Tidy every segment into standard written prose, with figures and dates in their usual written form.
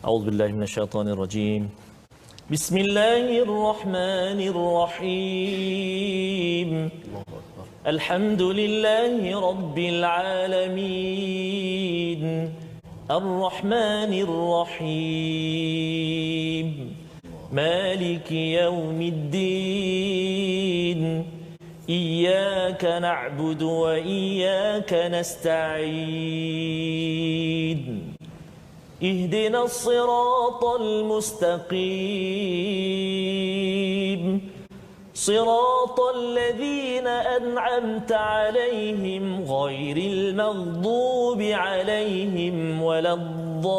أعوذ بالله من الشيطان الرجيم. بسم الله الرحمن الرحيم. الحمد لله رب العالمين الرحمن الرحيم مالك يوم الدين إياك نعبد وإياك نستعين اهدنا الصراط المستقيم صراط الذين أنعمت عليهم غير المغضوب عليهم ولا الضالين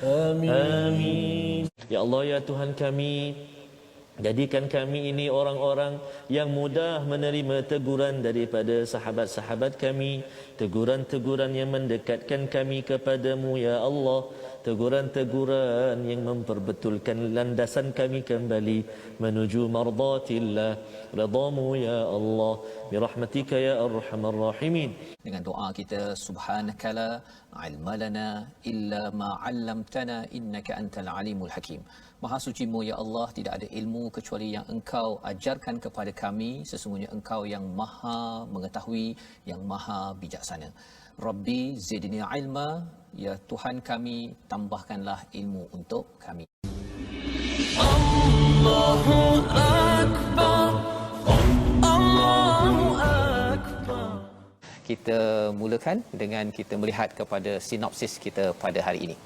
آمين. Ya Allah, ya Tuhan kami, jadikan kami ini orang-orang yang mudah menerima teguran daripada sahabat-sahabat kami, teguran-teguran yang mendekatkan kami kepadamu, ya Allah, teguran-teguran yang memperbetulkan landasan kami kembali menuju mardatillah, redamu, ya Allah, birahmatika ya arhamar rahimin. Dengan doa kita, subhanakala ilma lana illa ma 'allamtana innaka antal alimul hakim. Maha sucimu ya Allah, tidak ada ilmu kecuali yang Engkau ajarkan kepada kami. Sesungguhnya Engkau yang Maha mengetahui, yang Maha bijaksana. Rabbi zidni ilma, ya Tuhan kami, tambahkanlah ilmu untuk kami. Allahu akbar, Allahu akbar. Kita mulakan dengan kita melihat kepada sinopsis kita pada hari ini.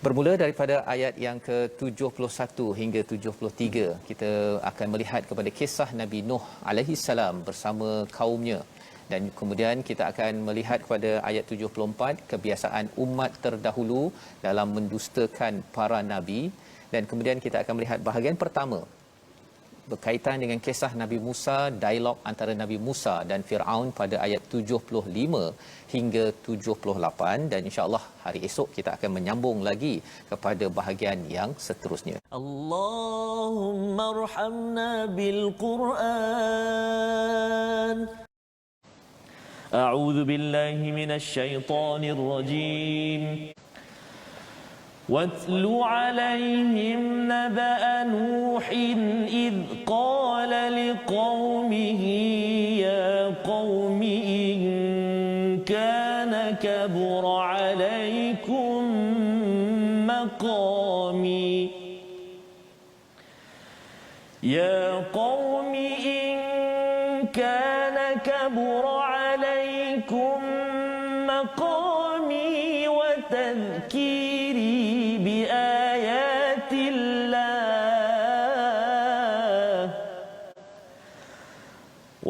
Bermula daripada ayat yang ke-71 hingga 73, kita akan melihat kepada kisah Nabi Nuh alaihi salam bersama kaumnya, dan kemudian kita akan melihat kepada ayat 74 kebiasaan umat terdahulu dalam mendustakan para nabi, dan kemudian kita akan melihat bahagian pertama berkaitan dengan kisah Nabi Musa, dialog antara Nabi Musa dan Firaun pada ayat 75 hingga 78, dan insya-Allah hari esok kita akan menyambung lagi kepada bahagian yang seterusnya. Allahumma arhamna bil Quran. A'udzu billahi minasy syaithanir rajim. واتل عليهم نبأ نوح إذ قال لقومه يا قوم إن كان كبر عليكم مقامي يا قوم إن كان كبر عليكم مقامي وتذكيري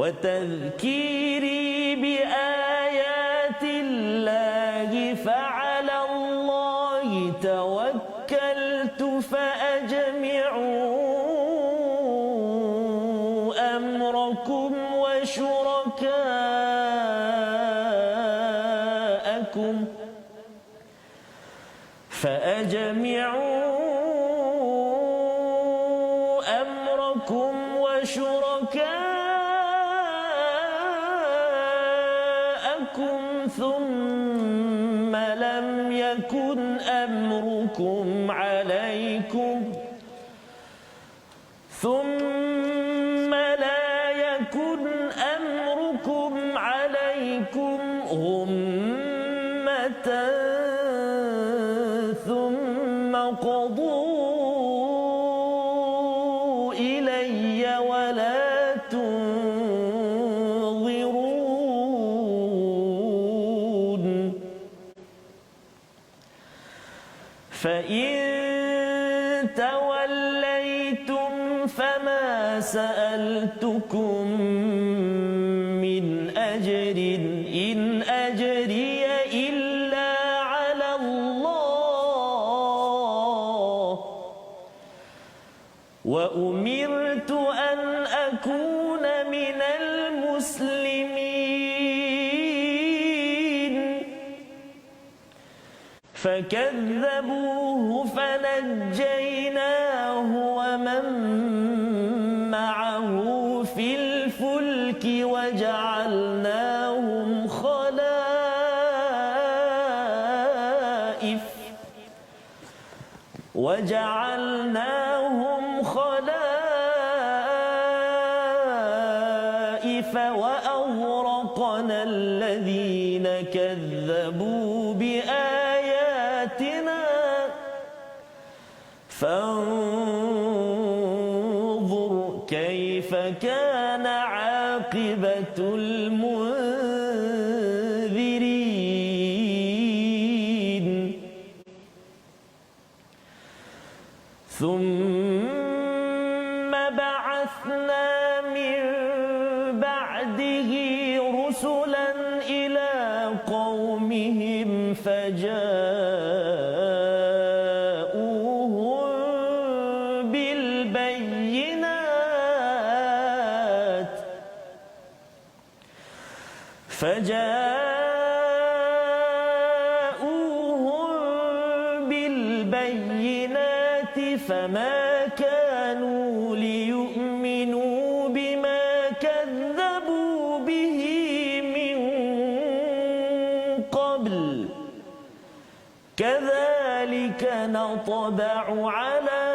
وتذكيري بآيات الله فعلى الله توكلت فأجمعوا أمركم وشركاءكم ثم لم يكن أمركم عليكم ثم لا يكن أمركم عليكم غمة ثم قضوا إلي ولا فإن توليتم فما سألتكم من أجر إن أجري إلا على الله وأمرت أن أكون من المسلمين فكذبوه فنجيناه ومن معه في الفلك الفلك وجعلناهم خلائف وأغرقنا الذين كذبوا بآياتنا فانظر كيف كان عاقبة المنذرين ثم بعثنا من بعده رسلا إلى قومهم فجاءوهم بالبينات فما كانوا ليؤمنوا بما كذبوا به من قبل كذلك نطبع على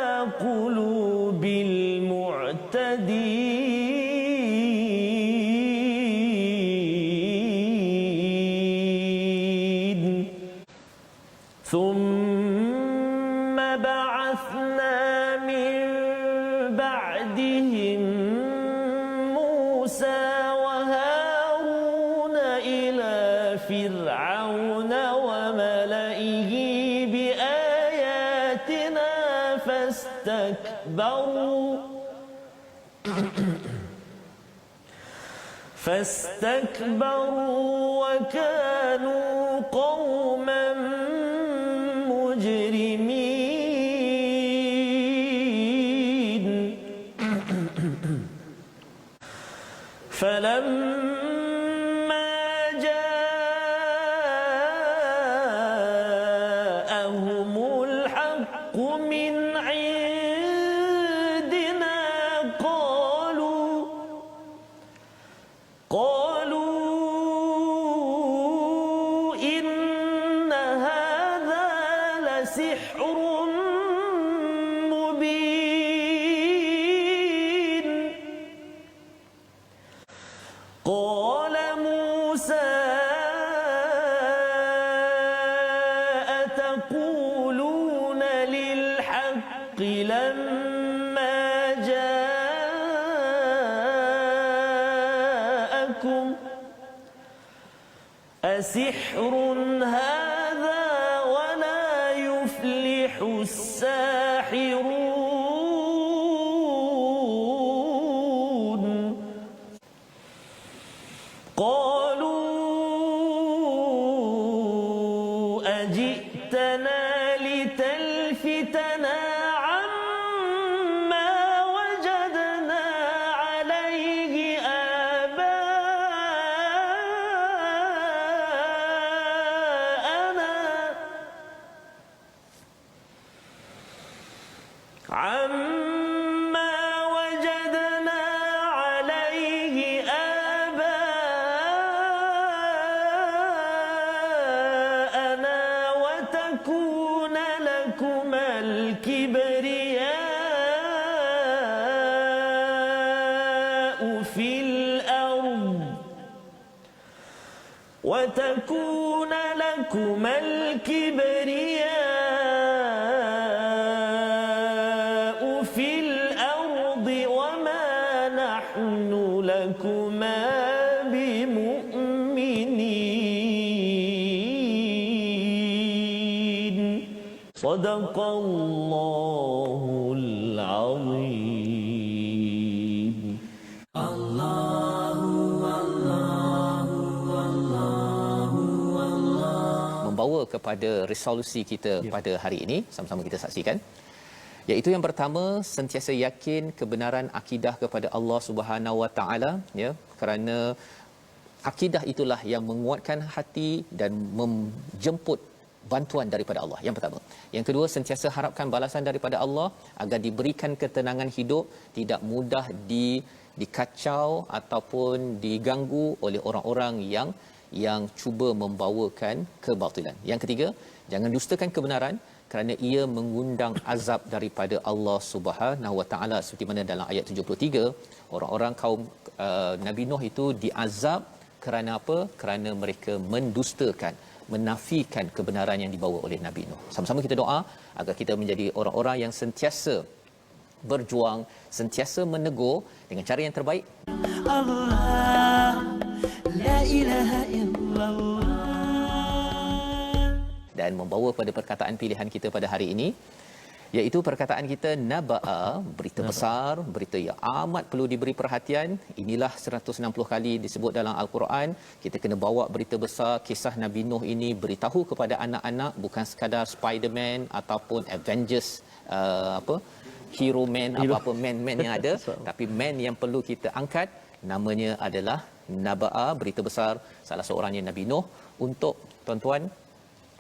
قلوب المعتدين ثم بعثنا من بعدهم موسى وهارون إلى فرعون وملئه بآياتنا فاستكبروا وكانوا قوما مجرمين فلما جاءهم الحق من عندنا قالوا إن هذا لسحر مبين قال موسى أتقولون للحق لما جاءكم أسحر هذا ولا يفلح الساحرون قالوا أجئتنا لتلفتنا عما وجدنا عليه آباءنا وتكون لكما الكبرياء في الأرض وما نحن لكما بمؤمنين صدق الله العظيم. Membawa kepada resolusi kita pada hari ini, sama-sama kita saksikan, iaitu yang pertama, sentiasa yakin kebenaran akidah kepada Allah Subhanahu Wa Taala, ya, kerana akidah itulah yang menguatkan hati dan menjemput bantuan daripada Allah. Yang pertama. Yang kedua, sentiasa harapkan balasan daripada Allah agar diberikan ketenangan hidup, tidak mudah dikacau ataupun diganggu oleh orang-orang yang cuba membawakan kebatilan. Yang ketiga, jangan dustakan kebenaran kerana ia mengundang azab daripada Allah Subhanahu Wa Taala, seperti mana dalam ayat 73 orang-orang kaum Nabi Nuh itu diazab kerana apa? Kerana mereka mendustakan, menafikan kebenaran yang dibawa oleh Nabi Nuh. Sama-sama kita doa agar kita menjadi orang-orang yang sentiasa berjuang, sentiasa menegur dengan cara yang terbaik. Allah, la ilaha illallah. Dan membawa pada perkataan pilihan kita pada hari ini, iaitu perkataan kita naba'a, berita besar, berita yang amat perlu diberi perhatian. Inilah 160 kali disebut dalam Al-Quran. Kita kena bawa berita besar, kisah Nabi Nuh ini, beritahu kepada anak-anak, bukan sekadar Spiderman ataupun Avengers, hero man, apa-apa man yang ada, tapi man yang perlu kita angkat namanya adalah naba'a, berita besar, salah seorangnya Nabi Nuh, untuk tuan-tuan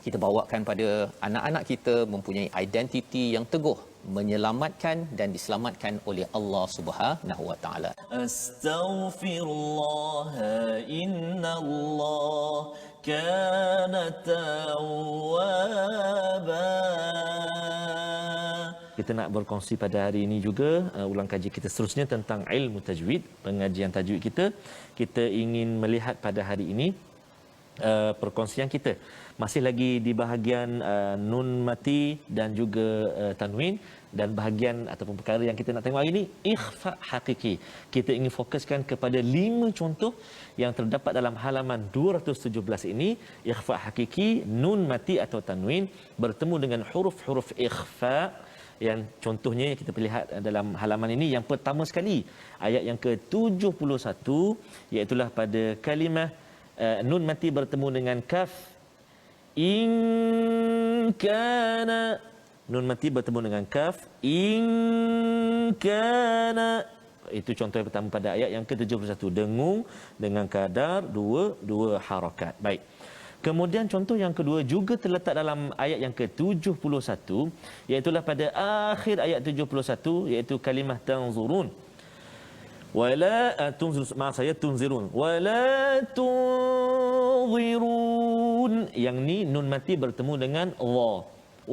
kita bawakan pada anak-anak kita mempunyai identiti yang teguh, menyelamatkan dan diselamatkan oleh Allah Subhanahu Wa Taala. Astaghfirullah, innallah kana tawwaba. Kita nak berkongsi pada hari ini juga ulang kaji kita seterusnya tentang ilmu tajwid, pengajian tajwid kita. Kita ingin melihat pada hari ini perkongsian kita masih lagi di bahagian nun mati dan juga tanwin, dan bahagian ataupun perkara yang kita nak tengok hari ini ikhfa hakiki. Kita ingin fokuskan kepada 5 contoh yang terdapat dalam halaman 217 ini. Ikhfa hakiki, nun mati atau tanwin bertemu dengan huruf-huruf ikhfa yang contohnya kita lihat dalam halaman ini. Yang pertama sekali ayat yang ke-71, iaitu pada kalimah nun mati bertemu dengan kaf. In kana, nun mati bertemu dengan kaf. In kana, itu contoh yang pertama pada ayat yang ke-71, dengung dengan kadar dua harakat. Baik. Kemudian contoh yang kedua juga terletak dalam ayat yang ke-71, iaitu pada akhir ayat 71, iaitu kalimah tanzurun. Wala tunzirun, maaf saya tunzirun. Wala tunzirun. Yang ni nun mati bertemu dengan dha.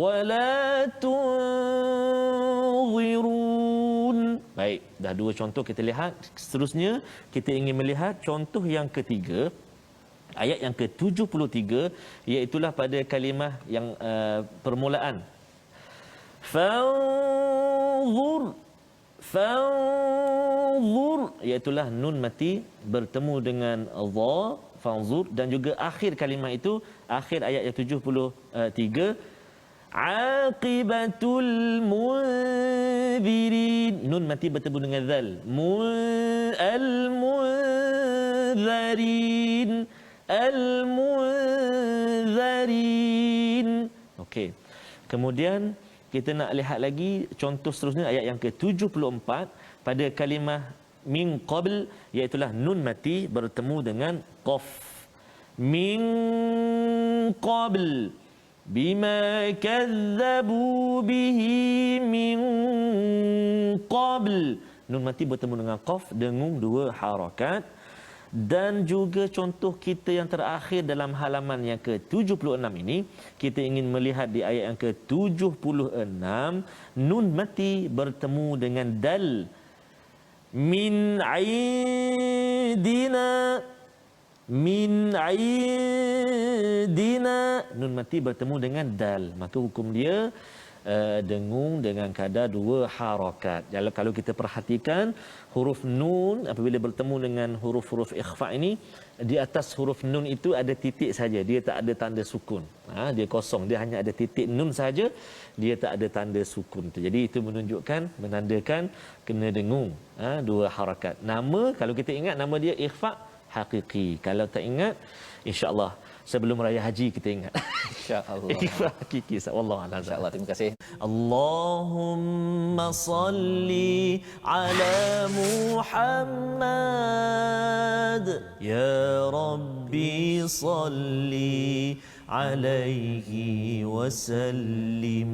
Wala tunzirun. Baik, dah 2 contoh kita lihat. Seterusnya kita ingin melihat contoh yang ketiga, ayat yang ke-73, iaitu pada kalimah yang permulaan. Fanzur, fanzur, iaitu nun mati bertemu dengan dha, fanzur, dan juga akhir kalimah itu, akhir ayat yang 73, aqibatul munzirin, nun mati bertemu dengan zal, al-munzirin, al-munzirin. Okey. Kemudian kita nak lihat lagi contoh seterusnya, ayat yang ke-74 pada kalimah min qabl, iaitu nun mati bertemu dengan qaf. Min qabl bima kazzabu bihi min qabl, nun mati bertemu dengan qaf, dengung 2 harakat. Dan juga contoh kita yang terakhir dalam halaman yang ke-76 ini, kita ingin melihat di ayat yang ke-76, nun mati bertemu dengan dal. Min aidina, min aidina, nun mati bertemu dengan dal, maka hukum dia dengung dengan kadar 2 harakat. Kalau kita perhatikan huruf nun apabila bertemu dengan huruf-huruf ikhfa ini, di atas huruf nun itu ada titik saja, dia tak ada tanda sukun. Dia kosong, dia hanya ada titik nun saja, dia tak ada tanda sukun tu. Jadi itu menunjukkan, menandakan kena dengung 2 harakat. Nama, kalau kita ingat, nama dia ikhfa hakiki. Kalau tak ingat, insya-Allah sebelum raya haji kita ingat. Insya-Allah. Ikhfa hakiki. Wallahu a'lam. Insya-Allah. Terima kasih. Allahumma salli ala Muhammad, ya Rabbi salli alaihi wasallim.